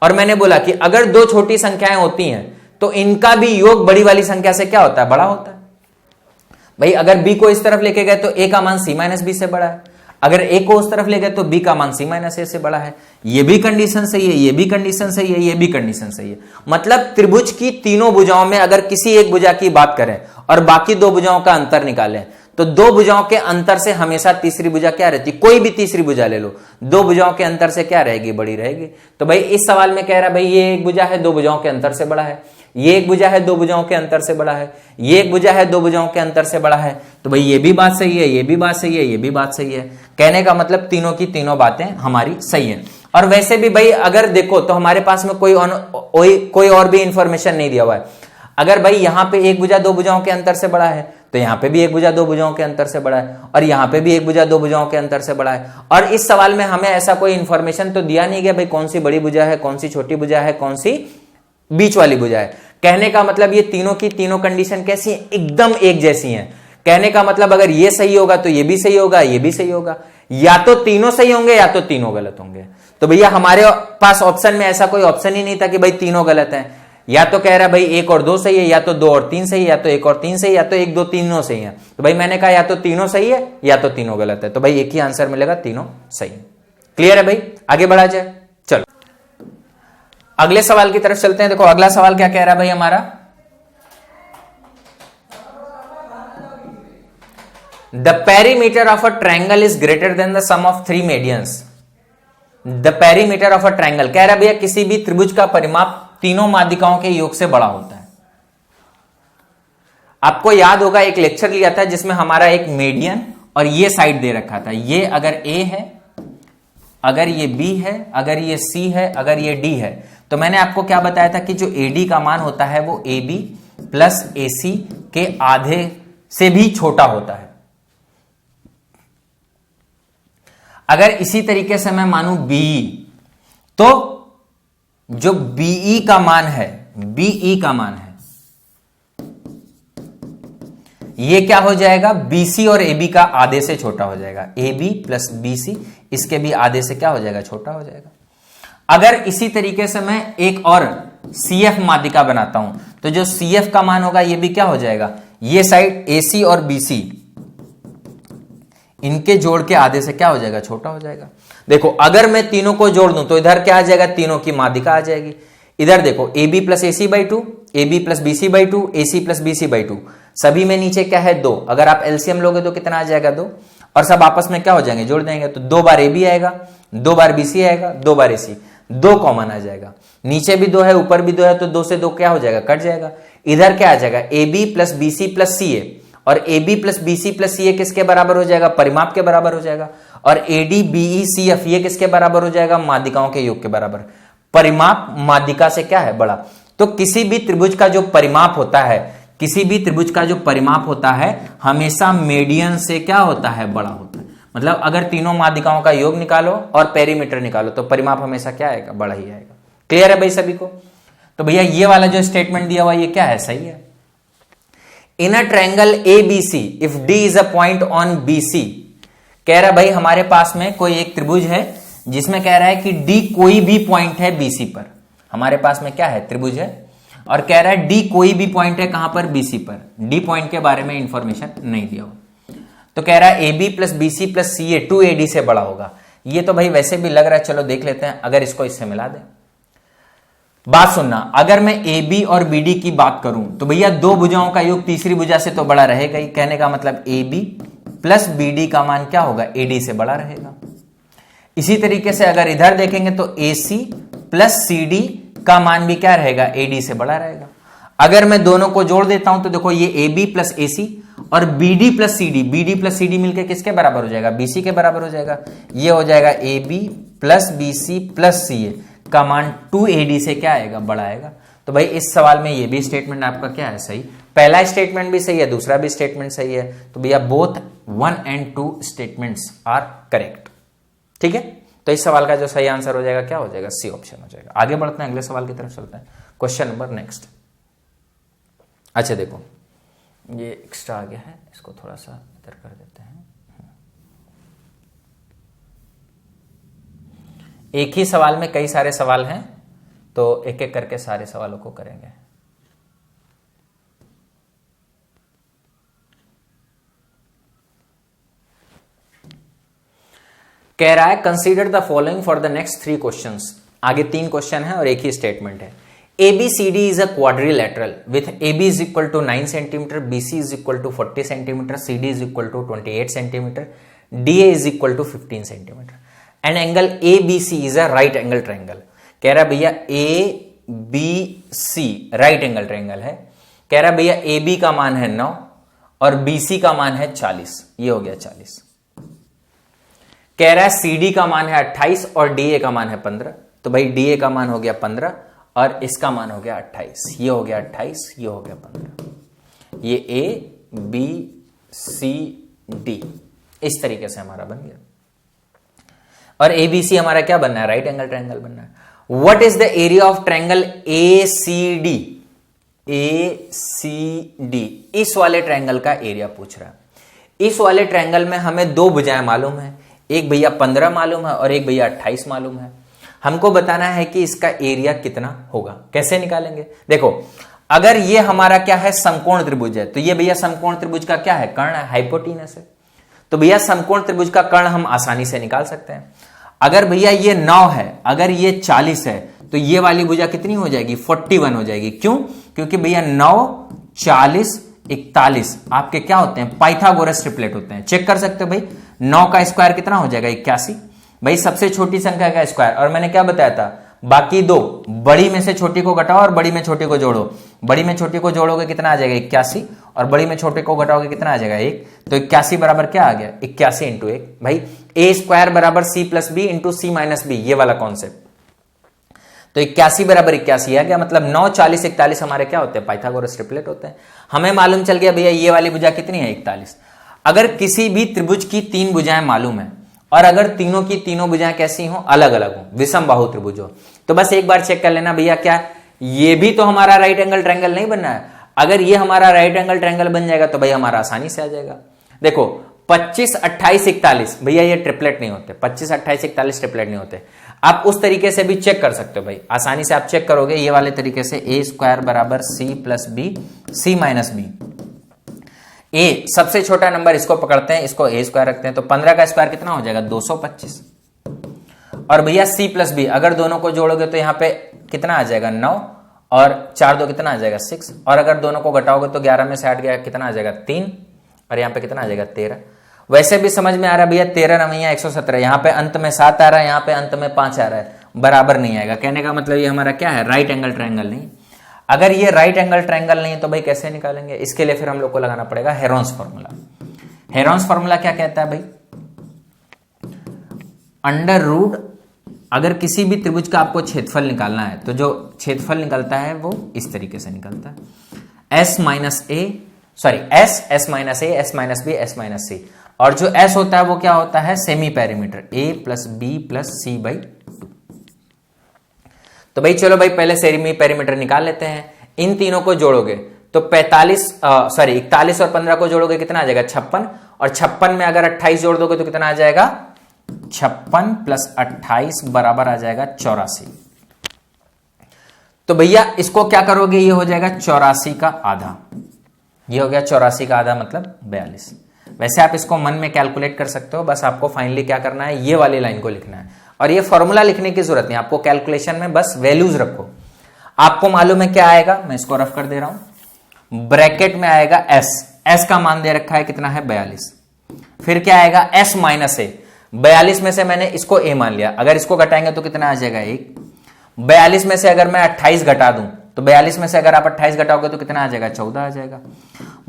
[SPEAKER 1] और मैंने बोला कि अगर दो छोटी संख्याएं होती हैं तो इनका भी योग बड़ी वाली संख्या से क्या होता है, बड़ा होता है। भाई अगर B को इस तरफ लेके गए तो A का मान C माइनस B से बड़ा है, अगर A को उस तरफ ले गए तो B का मान C माइनस A से बड़ा है। ये भी कंडीशन सही है, ये भी कंडीशन सही है, ये भी कंडीशन सही है। मतलब त्रिभुज की तीनों भुजाओं में अगर किसी एक भुजा की बात करें और बाकी दो भुजाओं का अंतर निकालें तो दो भुजाओं के अंतर से हमेशा तीसरी भुजा क्या रहती, कोई भी तीसरी भुजा ले लो, दो भुजाओं के अंतर से क्या रहेगी, बड़ी रहेगी। तो भाई इस सवाल में कह रहा है भाई ये एक भुजा है, दो भुजाओं के अंतर से बड़ा है, ये एक भुजा है, दो भुजाओं के अंतर से बड़ा है, ये एक भुजा है, दो भुजाओं के अंतर से बड़ा है। तो भाई ये भी बात सही है, ये भी बात सही है, ये भी बात सही है। कहने का मतलब तीनों की तीनों बातें हमारी सही है। और वैसे भी भाई अगर देखो तो हमारे पास में कोई और भी इंफॉर्मेशन नहीं दिया हुआ है। अगर भाई यहां पे एक भुजा दो भुजाओं के अंतर से बड़ा है तो यहां पे भी एक भुजा दो भुजाओं के अंतर से बड़ा है, और यहां पे भी एक भुजा दो भुजाओं के अंतर से बड़ा है। और इस सवाल में हमें ऐसा कोई इंफॉर्मेशन तो दिया नहीं गया भाई कौन सी बड़ी भुजा है, कौन सी छोटी भुजा है, कौन सी बीच वाली भुजा है। कहने का मतलब ये तीनों की तीनों कंडीशन कैसी है, एकदम एक जैसी हैं। कहने का मतलब अगर ये सही होगा तो ये भी सही होगा, ये भी सही होगा, या तो तीनों सही होंगे या तो तीनों गलत होंगे। तो भैया हमारे पास ऑप्शन में ऐसा कोई ऑप्शन ही नहीं था कि भाई तीनों गलत हैं। या तो कह रहा है भाई एक और दो सही है, या तो दो और तीन सही है, या तो एक और तीन सही, या तो एक दो तीनों सही है। तो भाई मैंने कहा या तो तीनों सही है या तो तीनों गलत है। तो भाई एक ही आंसर मिलेगा, तीनों सही। क्लियर है भाई, आगे बढ़ा जाए। चलो अगले सवाल की तरफ चलते हैं। देखो अगला सवाल क्या कह रहा है भाई हमारा, the perimeter of a triangle is greater than the sum of three medians. The perimeter of a triangle कह रहा है भैया किसी भी त्रिभुज का परिमाप तीनों माध्यिकाओं के योग से बड़ा होता है। आपको याद होगा एक लेक्चर लिया था जिसमें हमारा एक मीडियन और ये साइड दे रखा था। ये अगर A है, अगर ये B है, अगर ये C है, अगर ये D है, तो मैंने आपको क्या बताया था कि जो AD का मान होता है वो AB प्लस AC के आधे से भी छोटा होता है। अगर इसी तरीके से मैं मानूं BE, तो जो BE का मान है, BE का मान है, ये क्या हो जाएगा, BC और AB का आधे से छोटा हो जाएगा। AB प्लस BC इसके भी आधे से क्या हो जाएगा, छोटा हो जाएगा। अगर इसी तरीके से मैं एक और CF माध्यिका बनाता हूं तो जो CF का मान होगा ये भी क्या हो जाएगा, ये साइड AC और BC इनके जोड़ के आधे से क्या हो जाएगा, छोटा हो जाएगा। देखो अगर मैं तीनों को जोड़ दूं तो इधर क्या आ जाएगा, तीनों की माध्यिका आ जाएगी। इधर देखो AB plus AC by 2, AB plus BC by 2, AC plus BC by 2, सभी में नीचे क्या है, 2। अगर आप एलसीएम लोगे तो कितना आ जाएगा, 2। और सब आपस में क्या हो जाएंगे, जोड़ देंगे तो 2 बार AB आएगा, 2 बार BC आएगा, 2 बार AC, 2 कॉमन आ जाएगा। नीचे भी 2 है, ऊपर भी 2 है, तो 2 से 2 क्या हो जाएगा, कट जाएगा। इधर क्या आ जाएगा, A B plus B C plus C A, और A B plus B C plus C A किसके बराबर हो जाएगा, परिमाप के बराबर हो जाएगा। और A D B E C F ये किसके बराबर हो जाएगा, माध्यिकाओं के योग के बराबर। परिमाप माध्यिका से क्या है, बड़ा। तो किसी भी त्रिभुज का जो परिमाप होता है, किसी भी त्रिभुज का जो परिमाप होता है हमेशा मीडियन से क्या होता है, बड़ा होता है। मतलब अगर तीनों माध्यिकाओं का योग निकालो और पेरीमीटर निकालो तो परिमाप हमेशा क्या आएगा, बड़ा ही आएगा। क्लियर है भाई सभी को। तो भैया ये वाला जो स्टेटमेंट दिया हुआ ये क्या है, सही है। In a triangle ABC if D is a point on BC, कह रहा भाई हमारे पास में कोई एक त्रिभुज है जिसमें कह रहा है कि D कोई भी पॉइंट है BC पर। हमारे पास में क्या है, त्रिभुज है, और कह रहा है D कोई भी पॉइंट है कहां पर, BC पर। D पॉइंट के बारे में इंफॉर्मेशन नहीं दिया हुआ, तो कह रहा है AB plus BC plus CA 2AD से बड़ा होगा। ये तो भाई वैसे भी लग रहा है, चलो देख लेते हैं अगर इसको इससे मिला दें। बात सुनना, अगर मैं AB और BD की बात करूं तो भैया दो भुजाओं का योग तीसरी भुजा से तो बड़ा रहेगा ही। कहने का मतलब AB प्लस BD का मान क्या होगा, AD से बड़ा रहेगा। इसी तरीके से अगर इधर देखेंगे तो AC प्लस CD का मान भी क्या रहेगा, AD से बड़ा रहेगा। अगर मैं दोनों को जोड़ देता हूं तो देखो ये AB प्लस AC और BD प्लस CD मिलकर किसके बराबर हो जाएगा, BC के बराबर हो जाएगा। ये हो जाएगा AB plus BC plus CA का मान 2AD से क्या आएगा, बड़ा आएगा। तो भाई इस सवाल में ये भी स्टेटमेंट आपका क्या है, सही। पहला स्टेटमेंट भी सही है, दूसरा भी स्टेटमेंट सही है। तो भैया both 1 and 2 statements are correct. ठीक है, तो इस सवाल का जो सही आंसर हो जाएगा क्या हो जाएगा, सी ऑप्शन हो जाएगा। आगे बढ़ते हैं, अगले सवाल की तरफ चलते हैं। Question number next. अच्छा देखो ये एक्स्ट्रा आ गया है, इसको थोड़ा सा इधर कर देते हैं। एक ही सवाल में कई सारे सवाल हैं तो एक एक करके सारे सवालों को करेंगे। कह रहा है consider the following for the next 3 questions. आगे 3 क्वेश्चन है और एक ही स्टेटमेंट है। ABCD is a quadrilateral with AB is equal to 9 cm, BC is equal to 40 cm, CD is equal to 28 cm, DA is equal to 15 cm. And angle ABC is a right angle triangle. कह रहा भैया ABC right angle triangle है। कह रहा भैया AB का मान है 9 और BC का मान है 40, ये हो गया 40। कह रहा है CD का मान है 28 और DA का मान है 15, तो भाई DA का मान हो गया 15 और इसका मान हो गया 28, ये हो गया 28, ये हो गया 15। ये A B C D इस तरीके से हमारा बन गया। और ABC हमारा क्या बनना है, राइट एंगल ट्रायंगल बनना है। What is the area of triangle ACD? ACD इस वाले ट्रायंगल का एरिया पूछ रहा है। इस वाले ट्रायंगल में हमें दो भुजाएं मालूम है, एक भैया 15 मालूम है और एक भैया 28 मालूम है। हमको बताना है कि इसका एरिया कितना होगा। कैसे निकालेंगे, देखो अगर ये हमारा क्या है, समकोण त्रिभुज है, तो ये भैया समकोण त्रिभुज का क्या है, कर्ण है, हाइपोटेनस है। तो भैया समकोण त्रिभुज का कर्ण हम आसानी से निकाल सकते हैं। अगर भैया ये 9 है, अगर ये 40 है, तो ये वाली भुजा कितनी हो जाएगी, 41 हो जाएगी। क्यों, क्योंकि भैया 9 40 41 आपके क्या होते हैं, पाइथागोरस ट्रिपलेट होते हैं। चेक कर सकते हो भाई, 9 का स्क्वायर कितना हो जाएगा, 81। भाई सबसे छोटी संख्या का स्क्वायर, और मैंने क्या बताया था, बाकी दो, बड़ी में से छोटी को घटाओ और बड़ी में छोटी को जोड़ो। बड़ी में छोटी को जोड़ोगे कितना आ जाएगा, 81, और बड़ी में छोटे को घटाओगे कितना आ जाएगा, 1। तो 81 बराबर क्या आ गया, 81 इंटू 1। भाई ए स्क्वायर बराबर सी प्लस बी इंटू सी माइनस बी, ये वाला कॉन्सेप्ट। तो 81 बराबर 81 आ गया, मतलब 9 40 41 हमारे क्या होते हैं, पाइथागोरस ट्रिपलेट होते हैं। हमें मालूम चल गया भैया ये वाली भुजा कितनी है, 41। अगर किसी भी त्रिभुज की 3 भुजाएं मालूम है और अगर तीनों की तीनों भुजाएं कैसी हो, अलग अलग हो, विषम बाहु त्रिभुज हो, तो बस एक बार चेक कर लेना भैया क्या ये भी तो हमारा राइट एंगल ट्रायंगल नहीं बनना है। अगर ये हमारा राइट एंगल ट्रायंगल बन जाएगा तो भाई हमारा आसानी से आ जाएगा। देखो 25 28 41 भैया ये ट्रिपलेट नहीं होते, 25 28 41 ट्रिपलेट नहीं होते। आप उस तरीके से भी चेक कर सकते हो भाई, आसानी से आप चेक करोगे ये वाले तरीके से, ए स्क्वायर बराबर C plus B C minus B. A सबसे छोटा नंबर इसको पकड़ते हैं, इसको ए स्क्वायर रखते हैं, तो 15 का स्क्वायर कितना हो जाएगा, 225। और भैया सी प्लस बी अगर दोनों को जोड़ोगे तो यहां पे कितना आ जाएगा, 9, और 4 2 कितना आ जाएगा, 6। और अगर दोनों को घटाओगे तो 11 में से 8 गया कितना आ जाएगा, 3, और यहां पे कितना आ जाएगा, 13। वैसे भी समझ में आ रहा है भैया 13 नवैया 117, यहां पे अंत में 7 आ रहा है, यहां पे अंत में 5 आ रहा है, बराबर नहीं आएगा। कहने का मतलब ये हमारा क्या है, राइट एंगल ट्रायंगल नहीं। अगर ये राइट एंगल ट्रायंगल नहीं है तो भाई कैसे निकालेंगे? इसके लिए फिर हम लोग को लगाना पड़ेगा हेरोन्स फॉर्मूला। हेरोन्स फॉर्मूला क्या कहता है भाई? अंडर रूट, अगर किसी भी त्रिभुज का आपको क्षेत्रफल निकालना है तो जो क्षेत्रफल निकलता है वो इस तरीके से निकलता है, S minus A, sorry S minus A, S minus B, S minus C. और जो एस होता है वो क्या होता है? Semi perimeter, A plus B plus C by 2। तो भाई चलो भाई पहले सेमी पेरीमीटर निकाल लेते हैं। इन तीनों को जोड़ोगे तो 41 और 15 को जोड़ोगे कितना आ जाएगा? 56। और 56 में अगर 28 जोड़ दोगे तो कितना आ जाएगा? 56 प्लस 28 बराबर आ जाएगा 84। तो भैया इसको क्या करोगे? ये हो जाएगा 84 का आधा। ये हो गया 84 का आधा मतलब 42। वैसे आप इसको मन में कैलकुलेट कर सकते हो, बस आपको फाइनली क्या करना है? ये वाली लाइन को लिखना है। और ये फॉर्मूला लिखने की जरूरत नहीं, आपको कैलकुलेशन में बस वैल्यूज रखो। आपको मालूम है क्या आएगा? मैं इसको रफ कर दे रहा हूं। ब्रैकेट में आएगा एस का मान दे रखा है कितना है? 42। फिर क्या आएगा? एस माइनस ए। 42 में से मैंने इसको ए मान लिया, अगर इसको घटाएंगे तो कितना आ जाएगा? 1। 42 में से अगर मैं 28 घटा दूं तो 42 में से अगर आप 28 घटाओगे तो कितना आ जाएगा? 14 आ जाएगा।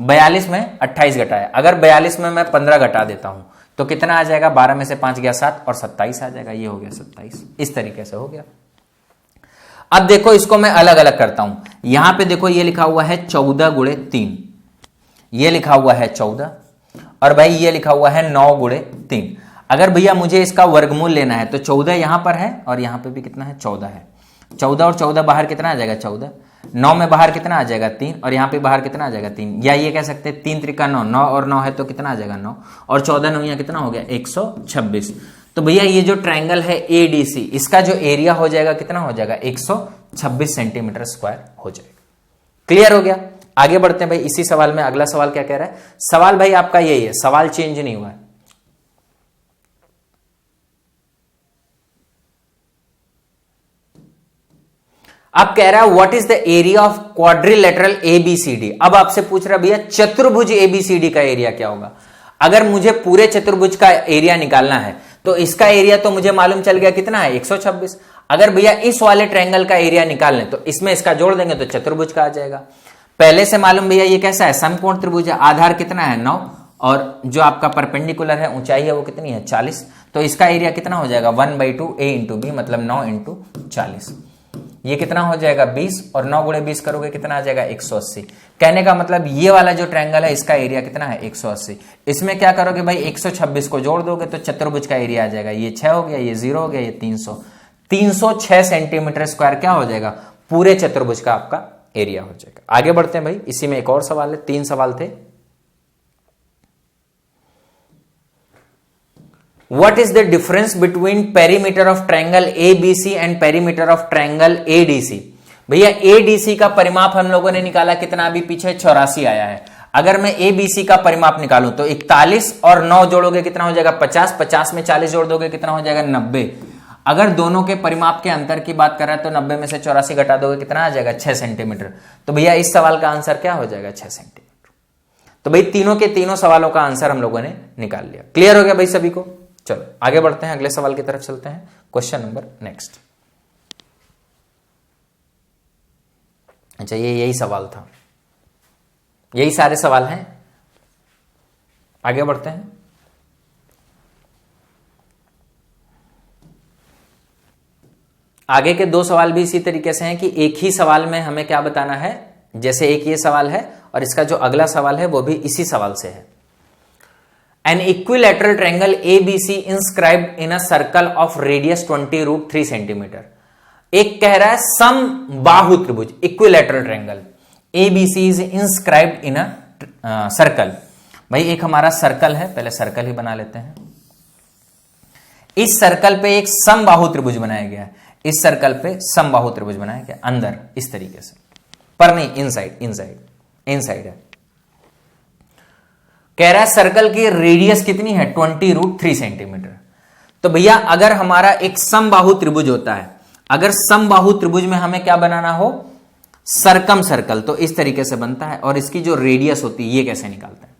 [SPEAKER 1] 42 में 28 घटाया, अगर 42 में मैं 15 घटा देता हूं तो कितना आ जाएगा? 12 में से 5 गया 7 और 27 आ जाएगा। ये हो गया 27। इस तरीके से हो गया। अब देखो इसको मैं अलग अलग करता हूं। यहां पे देखो ये लिखा हुआ है 14 गुणे 3, ये लिखा हुआ है 14, और भाई ये लिखा हुआ है 9 गुणे 3। अगर भैया मुझे इसका वर्गमूल लेना है तो 14 यहां पर है और यहां पे भी कितना है? 14 है। 14 और 14 बाहर कितना आ जाएगा? 14। 9 में बाहर कितना आ जाएगा? 3। और यहां पे बाहर कितना आ जाएगा? 3। या ये कह सकते हैं 3 त्रिका 9, 9 और 9 है तो कितना आ जाएगा? 9 और 14 9 यहाँ कितना हो गया? 126। तो भैया ये जो ट्रायंगल है एडीसी, इसका जो एरिया हो जाएगा कितना हो जाएगा? 126 सेंटीमीटर स्क्वायर हो जाएगा। क्लियर हो गया? आगे बढ़ते हैं भाई इसी सवाल में। अगला सवाल क्या कह रहा है? सवाल भाई आपका यही है, सवाल चेंज नहीं हुआ है। अब कह रहा है what is the area of quadrilateral ABCD. अब आपसे पूछ रहा है भैया चतुर्भुज एबीसीडी का एरिया क्या होगा। अगर मुझे पूरे चतुर्भुज का एरिया निकालना है तो इसका एरिया तो मुझे मालूम चल गया कितना है? 126। अगर भैया इस वाले ट्रायंगल का एरिया निकालने तो इसमें इसका जोड़ देंगे तो चतुर्भुज का आ जाएगा। पहले से मालूम भैया ये कैसा है? समकोण त्रिभुज है। आधार कितना है? 9, और जो आपका परपेंडिकुलर है ऊंचाई है वो कितनी है? 40। तो इसका एरिया कितना हो जाएगा? 1/2 a इंटू बी, मतलब 9 इंटू 40। ये कितना हो जाएगा? 20। और 9 गुणे 20 करोगे कितना आ जाएगा? 180। कहने का मतलब ये वाला जो ट्रायंगल है इसका एरिया कितना है? 180। इसमें क्या करोगे भाई? 126 को जोड़ दोगे तो चतुर्भुज का एरिया आ जाएगा। ये 6 हो गया, ये 0 हो गया, ये 300। 306 सेंटीमीटर स्क्वायर क्या हो जाएगा? पूरे चतुर्भुज का आपका एरिया हो जाएगा। आगे बढ़ते हैं भाई, इसी में एक और सवाल है। 3 सवाल थे। What is the difference between perimeter of triangle ABC and perimeter of triangle ADC? भैया ADC का परिमाप हम लोगों ने निकाला कितना? अभी पीछे 84 आया है। अगर मैं ABC का परिमाप निकालूं तो 41 और 9 जोड़ोगे कितना हो जाएगा? 50। 50 में 40 जोड़ दोगे कितना हो जाएगा? 90। अगर दोनों के परिमाप के अंतर की बात कर रहा है तो 90 में से 84 घटा दोगे कितना आ जाएगा? 6 सेंटीमीटर। तो भैया इस सवाल का आंसर क्या हो जाएगा? 6 सेंटीमीटर। तो भाई तीनों के तीनों सवालों का आंसर हम लोगों ने निकाल लिया। क्लियर हो गया भाई सभी को? चलो आगे बढ़ते हैं, अगले सवाल की तरफ चलते हैं। Question number next. अच्छा ये यही सवाल था, यही सारे सवाल हैं। आगे बढ़ते हैं। आगे के 2 सवाल भी इसी तरीके से हैं कि एक ही सवाल में हमें क्या बताना है। जैसे एक ये सवाल है और इसका जो अगला सवाल है वो भी इसी सवाल से है। An equilateral triangle ABC inscribed in a circle of radius 20√3 centimetre. एक कह रहा है समबाहु त्रिभुज, equilateral triangle ABC is inscribed in a circle. भाई एक हमारा सर्कल है, पहले सर्कल ही बना लेते हैं। इस सर्कल पे एक समबाहु त्रिभुज बनाया गया है। इस सर्कल पे समबाहु त्रिभुज बनाया गया अंदर इस तरीके से, पर नहीं इनसाइड, इनसाइड है। कह रहा है सर्कल की रेडियस कितनी है? 20√3 सेंटीमीटर। तो भैया अगर हमारा एक समबाहु त्रिभुज होता है, अगर समबाहु त्रिभुज में हमें क्या बनाना हो? सर्कम सर्कल, तो इस तरीके से बनता है। और इसकी जो रेडियस होती है ये कैसे निकालते हैं?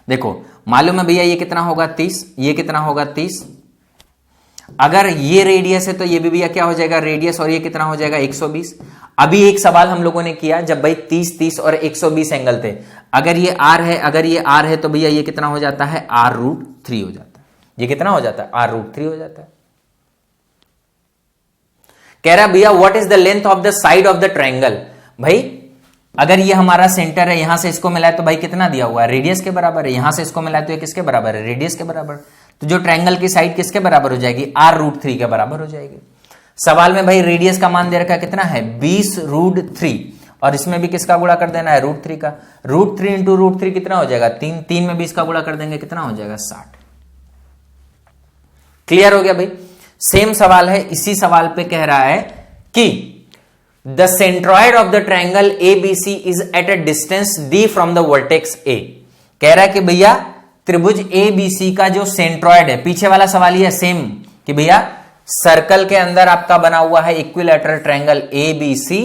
[SPEAKER 1] देखो मालूम है भैया ये कितना होगा? 30। ये कितना होगा? 30। अगर ये रेडियस है तो ये भी भैया क्या हो जाएगा रेडियस, और ये कितना हो जाएगा 120। अभी एक सवाल हम लोगों ने किया जब भाई 30 और 120 एंगल थे, अगर ये r है, अगर ये r है तो भैया ये कितना हो जाता है r√3 हो जाता है। ये कितना हो जाता है r√3 हो जाता है। कह रहा भैया what is the length of the side of the triangle. भाई अगर ये हमारा सेंटर है, यहां से इसको मिला है तो भाई कितना दिया हुआ है रेडियस के बराबर है, यहां से इसको मिला है तो ये किसके बराबर है रेडियस के बराबर। तो जो ट्रायंगल की साइड किसके बराबर हो जाएगी r√3 के बराबर हो जाएगी। सवाल में भाई रेडियस का मान दे रखा है कितना है 20√3, और इसमें भी किसका गुणा कर देना है √3 का। √3 इंटू √3 कितना हो जाएगा 3, 3 में 20 का गुणा कर देंगे कितना हो जाएगा 60। क्लियर हो गया भाई। सेम सवाल है, इसी सवाल पे कह रहा है कि the centroid of the triangle ABC is at a distance D from the vertex A। कह रहा है कि भैया त्रिभुज ABC का जो सेंट्रॉइड है, पीछे वाला सवाल ये सेम कि भैया सर्कल के अंदर आपका बना हुआ है इक्विलैटरल ट्रायंगल ABC,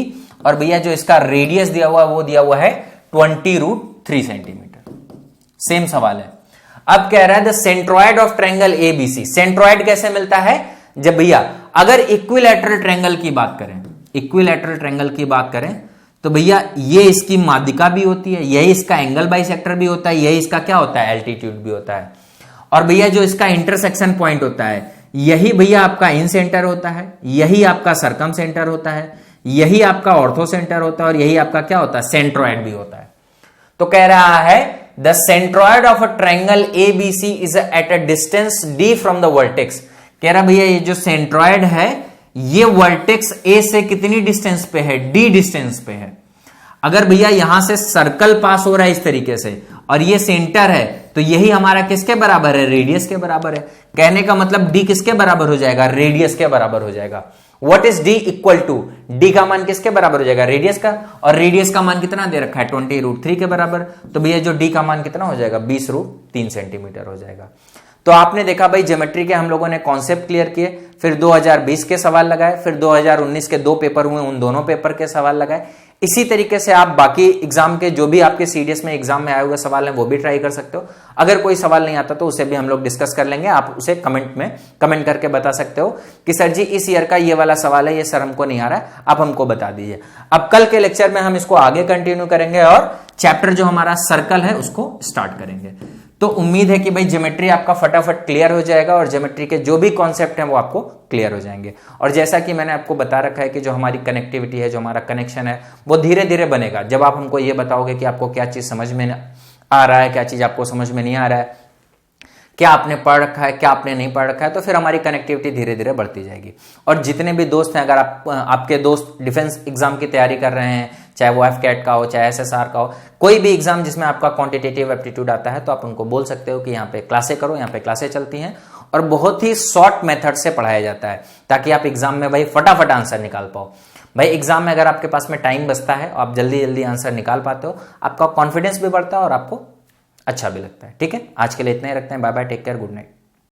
[SPEAKER 1] और भैया जो इसका रेडियस दिया हुआ वो दिया हुआ है 20√3 सेंटीमीटर। सेम सवाल है। अब कह रहा है the centroid of triangle ABC। Centroid कैसे मिलता है, जब भैया अगर इक्विलैटरल ट्रायंगल की बात करें, इक्विलैटरल ट्रायंगल की बात करें तो भैया ये इसकी माध्यिका भी होती है, यही इसका एंगल बाइसेक्टर भी होता है, यही इसका क्या होता है एल्टीट्यूड भी होता है, और भैया जो इसका इंटरसेक्शन पॉइंट होता है यही भैया आपका इन सेंटर होता है, यही आपका सरकम सेंटर होता है, यही आपका ऑर्थो सेंटर होता है, और यही आपका क्या होता है सेंट्रॉइड भी होता है। तो कह रहा है the centroid of a triangle ABC is at a distance D from the vertex. कह रहा भैया ये जो सेंट्रॉइड है ये वर्टेक्स A से कितनी डिस्टेंस पे है D डिस्टेंस पे है। अगर भैया यहां से सर्कल पास हो रहा है इस तरीके से और ये सेंटर है तो यही हमारा किसके बराबर है रेडियस के बराबर है। कहने का मतलब D किसके बराबर हो जाएगा रेडियस के बराबर हो जाएगा। What is D equal to, D का मान किसके बराबर हो जाएगा रेडियस का, और रेडियस का मान कितना दे रखा है 20√3 के बराबर। तो भैया जो D का मान कितना हो जाएगा 20√3 सेंटीमीटर हो जाएगा। तो आपने देखा भाई ज्योमेट्री के हम लोगों ने कॉन्सेप्ट क्लियर किए, फिर 2020 के सवाल लगाए, फिर 2019 के 2 पेपर हुए उन दोनों पेपर के सवाल लगाए। इसी तरीके से आप बाकी एग्जाम के जो भी आपके सीडीएस में एग्जाम में आए हुए सवाल हैं वो भी ट्राई कर सकते हो। अगर कोई सवाल नहीं आता तो उसे भी हम लोग डिस्कस कर लेंगे, आप उसे कमेंट में कमेंट करके बता सकते हो कि सर जी इस ईयर का ये वाला सवाल है, ये सर हमको नहीं आ रहा है, आप हमको बता दीजिए। अब कल के लेक्चर में हम इसको आगे कंटिन्यू करेंगे और चैप्टर जो हमारा सर्कल है उसको स्टार्ट करेंगे। तो उम्मीद है कि भाई ज्योमेट्री आपका फटाफट क्लियर हो जाएगा और ज्योमेट्री के जो भी कॉन्सेप्ट हैं वो आपको क्लियर हो जाएंगे। और जैसा कि मैंने आपको बता रखा है कि जो हमारी कनेक्टिविटी है, जो हमारा कनेक्शन है वो धीरे धीरे बनेगा। जब आप हमको ये बताओगे कि आपको क्या चीज समझ में आ रहा है, क्या चीज आपको समझ में नहीं आ रहा है, क्या आपने पढ़ रखा है, क्या आपने नहीं पढ़ रखा है, तो फिर हमारी कनेक्टिविटी धीरे धीरे बढ़ती जाएगी। और जितने भी दोस्त हैं, अगर आपके दोस्त डिफेंस एग्जाम की तैयारी कर रहे हैं, चाहे वो FCAT का हो, चाहे SSR का हो, कोई भी एग्जाम जिसमें आपका क्वांटिटेटिव एप्टीट्यूड आता है, तो आप उनको बोल सकते हो कि यहाँ पे क्लासें करो, यहाँ पे क्लासें चलती हैं और बहुत ही शॉर्ट मेथड से पढ़ाया जाता है ताकि आप एग्जाम में भाई फटाफट आंसर निकाल पाओ। भाई एग्जाम में अगर आपके पास में टाइम बचता है, आप जल्दी जल्दी आंसर निकाल पाते हो, आपका कॉन्फिडेंस भी बढ़ता है और आपको अच्छा भी लगता है। ठीक है, आज के लिए इतना ही रखते हैं। Bye bye, take care, good night.